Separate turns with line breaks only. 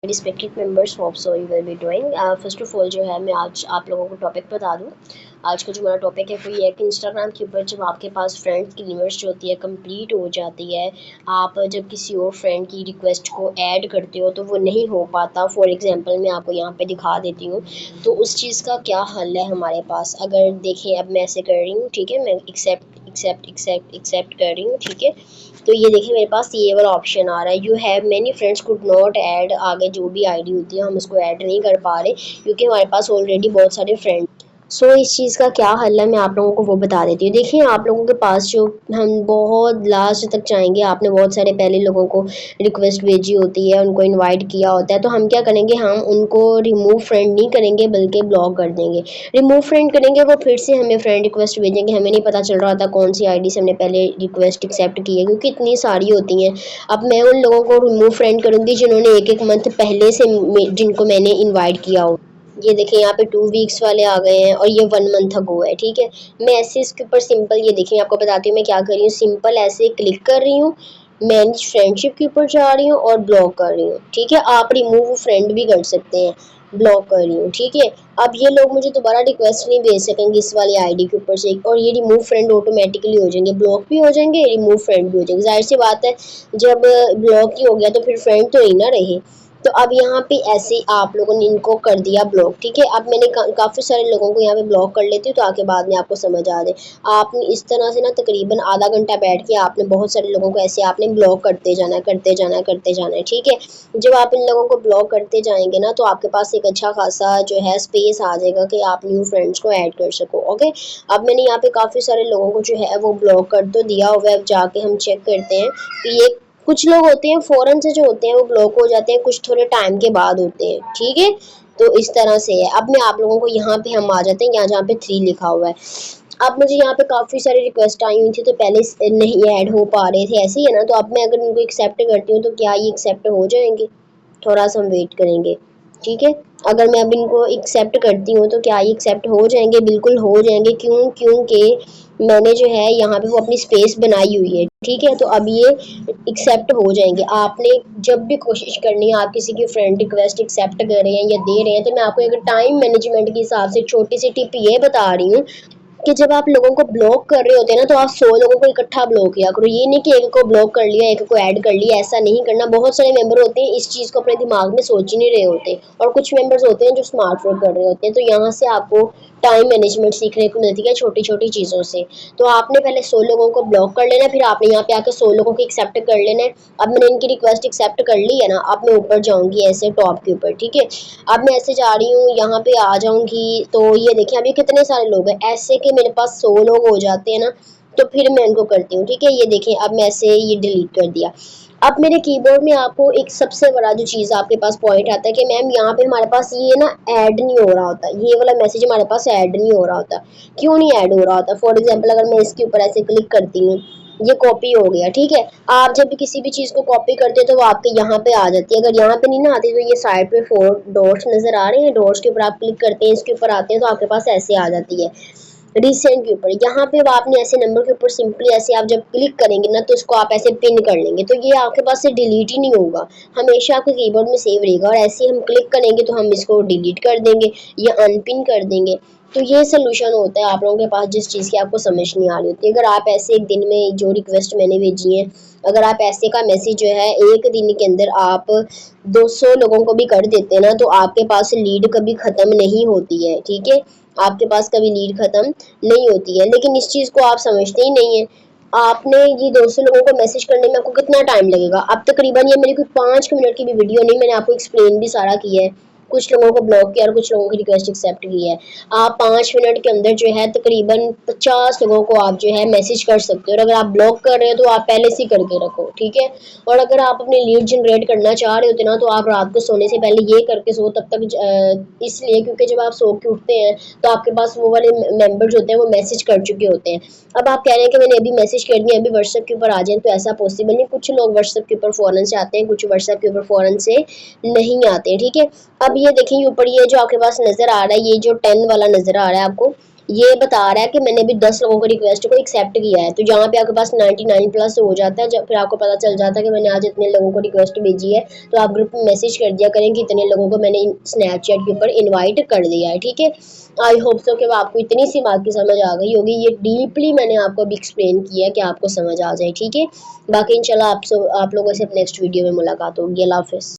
Respected members hope so you will be doing. First of all जो है मैं आज आप लोगों को टॉपिक बता दूं। आज का जो हमारा टॉपिक है वो ये है कि इंस्टाग्राम के ऊपर जब आपके पास फ्रेंड्स की लिमिट्स जो होती है कंप्लीट हो जाती है, आप जब किसी और फ्रेंड की रिक्वेस्ट को ऐड करते हो तो वो नहीं हो पाता। फॉर एग्जांपल मैं आपको यहाँ पे दिखा देती हूँ तो उस चीज़ का क्या हल है हमारे पास। अगर देखें अब मैं ऐसे कर रही हूँ, ठीक है, मैं एक्सेप्ट कर रही हूँ, ठीक है। तो ये देखिए मेरे पास ये वाला ऑप्शन आ रहा है, you have many friends could not add. आगे जो भी आईडी होती है हम उसको ऐड नहीं कर पा रहे क्योंकि हमारे पास ऑलरेडी बहुत सारे फ्रेंड। सो इस चीज़ का क्या हल है मैं आप लोगों को वो बता देती हूँ। देखिए आप लोगों के पास जो हम बहुत लास्ट तक चाहेंगे, आपने बहुत सारे पहले लोगों को रिक्वेस्ट भेजी होती है, उनको इनवाइट किया होता है, तो हम क्या करेंगे, हम उनको रिमूव फ्रेंड नहीं करेंगे बल्कि ब्लॉक कर देंगे। रिमूव फ्रेंड करेंगे वो फिर से हमें फ्रेंड रिक्वेस्ट भेजेंगे, हमें नहीं पता चल रहा था कौन सी आईडी से हमने पहले रिक्वेस्ट एक्सेप्ट की है क्योंकि इतनी सारी होती हैं। अब मैं उन लोगों को रिमूव फ्रेंड करूँगी जिन्होंने एक एक मंथ पहले से जिनको मैंने इन्वाइट किया हो। ये देखिए यहाँ पे 2 वीक्स वाले आ गए हैं और ये 1 मंथ अगो है, ठीक है। मैं ऐसे इसके ऊपर सिंपल ये देखिए आपको बताती हूँ मैं क्या कर रही हूँ। सिंपल ऐसे क्लिक कर रही हूँ, मैनेज फ्रेंडशिप के ऊपर जा रही हूँ और ब्लॉक कर रही हूँ, ठीक है। आप रिमूव फ्रेंड भी कर सकते हैं, ब्लॉक कर रही हूँ, ठीक है। अब ये लोग मुझे दोबारा रिक्वेस्ट नहीं भेज सकेंगे इस वाली आईडी के ऊपर से, और ये रिमूव फ्रेंड ऑटोमेटिकली हो जाएंगे, ब्लॉक भी हो जाएंगे, रिमूव फ्रेंड भी हो जाएंगे। जाहिर सी बात है जब ब्लॉक ही हो गया तो फिर फ्रेंड तो ही ना रहे। तो अब यहाँ पे ऐसे आप लोगों ने इनको कर दिया ब्लॉक, ठीक है। अब मैंने काफ़ी सारे लोगों को यहाँ पे ब्लॉक कर लेती हूँ ताकि बाद में आपको समझ आ जाए। आपने इस तरह से ना तकरीबन आधा घंटा बैठ के आपने बहुत सारे लोगों को ऐसे आपने ब्लॉक करते जाना है, करते जाना है, करते जाना है, ठीक है। जब आप इन लोगों को ब्लॉक करते जाएंगे ना तो आपके पास एक अच्छा खासा जो है स्पेस आ जाएगा कि आप न्यू फ्रेंड्स को ऐड कर सको। ओके, अब मैंने यहाँ पे काफ़ी सारे लोगों को जो है वो ब्लॉक कर तो दिया हुआ है। अब जाके हम चेक करते हैं कि ये कुछ लोग होते हैं फ़ौरन से जो होते हैं वो ब्लॉक हो जाते हैं, कुछ थोड़े टाइम के बाद होते हैं, ठीक है। तो इस तरह से है। अब मैं आप लोगों को यहाँ पे हम आ जाते हैं, यहाँ जहाँ पे 3 लिखा हुआ है। अब मुझे यहाँ पे काफ़ी सारी रिक्वेस्ट आई हुई थी तो पहले नहीं ऐड हो पा रहे थे, ऐसे ही है ना। तो अब मैं अगर इनको एक्सेप्ट करती हूँ तो क्या ये एक्सेप्ट हो जाएंगे? थोड़ा सा हम वेट करेंगे, ठीक है। अगर मैं अब इनको एक्सेप्ट करती हूँ तो क्या ये एक्सेप्ट हो जाएंगे? बिल्कुल हो जाएंगे। क्यों? क्योंकि मैंने जो है यहाँ पे वो अपनी स्पेस बनाई हुई है, ठीक है। तो अब ये एक्सेप्ट हो जाएंगे। आपने जब भी कोशिश करनी है, आप किसी की फ्रेंड रिक्वेस्ट एक्सेप्ट कर रहे हैं या दे रहे हैं, तो मैं आपको एक टाइम मैनेजमेंट के हिसाब से छोटी सी टिप ये बता रही हूँ कि जब आप लोगों को ब्लॉक कर रहे होते हैं ना तो आप 100 लोगों को इकट्ठा ब्लॉक किया करो। ये नहीं कि एक को ब्लॉक कर लिया, एक को ऐड कर लिया, ऐसा नहीं करना। बहुत सारे मेंबर होते हैं इस चीज़ को अपने दिमाग में सोच ही नहीं रहे होते, और कुछ मेंबर्स होते हैं जो स्मार्ट वर्क कर रहे होते हैं। तो यहाँ से आपको टाइम मैनेजमेंट सीखने को मिलती है छोटी छोटी चीज़ों से। तो आपने पहले 100 लोगों को ब्लॉक कर लेना, फिर आपने यहाँ पे आके 100 लोगों को एक्सेप्ट कर लेना है। अब मैंने इनकी रिक्वेस्ट एक्सेप्ट कर ली है ना, अब मैं ऊपर जाऊँगी ऐसे टॉप के ऊपर, ठीक है। अब मैं ऐसे जा रही हूँ, यहाँ पे आ जाऊँगी तो ये देखिए अभी कितने सारे लोग हैं। ऐसे कि मेरे पास 100 लोग हो जाते हैं ना तो फिर मैं इनको करती हूँ, ठीक है। ये देखें अब मैं ऐसे ये डिलीट कर दिया। अब मेरे कीबोर्ड में आपको एक सबसे बड़ा जो चीज़ आपके पास पॉइंट आता है कि मैम यहाँ पे हमारे पास ये ना ऐड नहीं हो रहा होता, ये वाला मैसेज हमारे पास ऐड नहीं हो रहा होता। क्यों नहीं ऐड हो रहा होता? फॉर एग्जांपल अगर मैं इसके ऊपर ऐसे क्लिक करती हूँ, ये कॉपी हो गया, ठीक है। आप जब भी किसी भी चीज़ को कॉपी करते हो तो वो आपके यहाँ पे आ जाती है। अगर यहाँ पे नहीं ना आती तो ये साइड पे 4 डॉट्स नजर आ रहे हैं, डॉट्स के ऊपर आप क्लिक करते हैं, इसके ऊपर आते हैं तो आपके पास ऐसे आ जाती है रिसेंट के ऊपर। यहाँ पे आपने ऐसे नंबर के ऊपर सिंपली ऐसे आप जब क्लिक करेंगे ना तो इसको आप ऐसे पिन कर लेंगे तो ये आपके पास से डिलीट ही नहीं होगा, हमेशा आपके कीबोर्ड में सेव रहेगा। और ऐसे हम क्लिक करेंगे तो हम इसको डिलीट कर देंगे या अनपिन कर देंगे। तो ये सोल्यूशन होता है आप लोगों के पास जिस चीज़ की आपको समझ नहीं आ रही होती। अगर आप ऐसे एक दिन में जो रिक्वेस्ट मैंने भेजी है, अगर आप ऐसे का मैसेज जो है एक दिन के अंदर आप 200 लोगों को भी कर देते हैं ना तो आपके पास लीड कभी ख़त्म नहीं होती है, ठीक है। आपके पास कभी लीड ख़त्म नहीं होती है, लेकिन इस चीज़ को आप समझते ही नहीं है। आपने ये 200 लोगों को मैसेज करने में आपको कितना टाइम लगेगा? अब तकरीबन ये मेरी कोई 5 मिनट की भी वीडियो नहीं, मैंने आपको एक्सप्लेन भी सारा किया है, कुछ लोगों को ब्लॉक किया और कुछ लोगों की रिक्वेस्ट एक्सेप्ट की है। आप 5 मिनट के अंदर जो है तकरीबन 50 लोगों को आप जो है मैसेज कर सकते हो। और अगर आप ब्लॉक कर रहे हो तो आप पहले से करके रखो, ठीक है। और अगर आप अपने लीड जनरेट करना चाह रहे होते ना तो आप रात को सोने से पहले ये करके सो तब तक, इसलिए क्योंकि जब आप सो के उठते हैं तो आपके पास वो वाले मेंबर्स होते हैं वो मैसेज कर चुके होते हैं। अब आप कह रहे हैं कि मैंने अभी मैसेज कर दिया, अभी व्हाट्सएप के ऊपर आ जाए, तो ऐसा पॉसिबल नहीं। कुछ लोग व्हाट्सएप के ऊपर फ़ौरन से आते हैं, कुछ व्हाट्सएप के ऊपर फ़ौरन से नहीं आते हैं, ठीक है। अब ये देखिए ऊपर ये जो आपके पास नज़र आ रहा है, ये जो 10 वाला नज़र आ रहा है आपको, ये बता रहा है कि मैंने भी 10 लोगों को रिक्वेस्ट को एक्सेप्ट किया है। तो जहाँ पे आपके पास 99 प्लस हो जाता है, जब फिर आपको पता चल जाता है कि मैंने आज इतने लोगों को रिक्वेस्ट भेजी है, तो आप ग्रुप में मैसेज कर दिया करें कि इतने लोगों को मैंने स्नैपचैट के ऊपर इन्वाइट कर दिया है, ठीक है। आई होप सो कि आपको इतनी सी बात की समझ आ गई होगी। ये डीपली मैंने आपको अभी एक्सप्लेन किया है कि आपको समझ आ जाए, ठीक है। बाकी इंशाल्लाह आप लोगों से नेक्स्ट वीडियो में मुलाकात होगी। अल्लाह हाफिज़।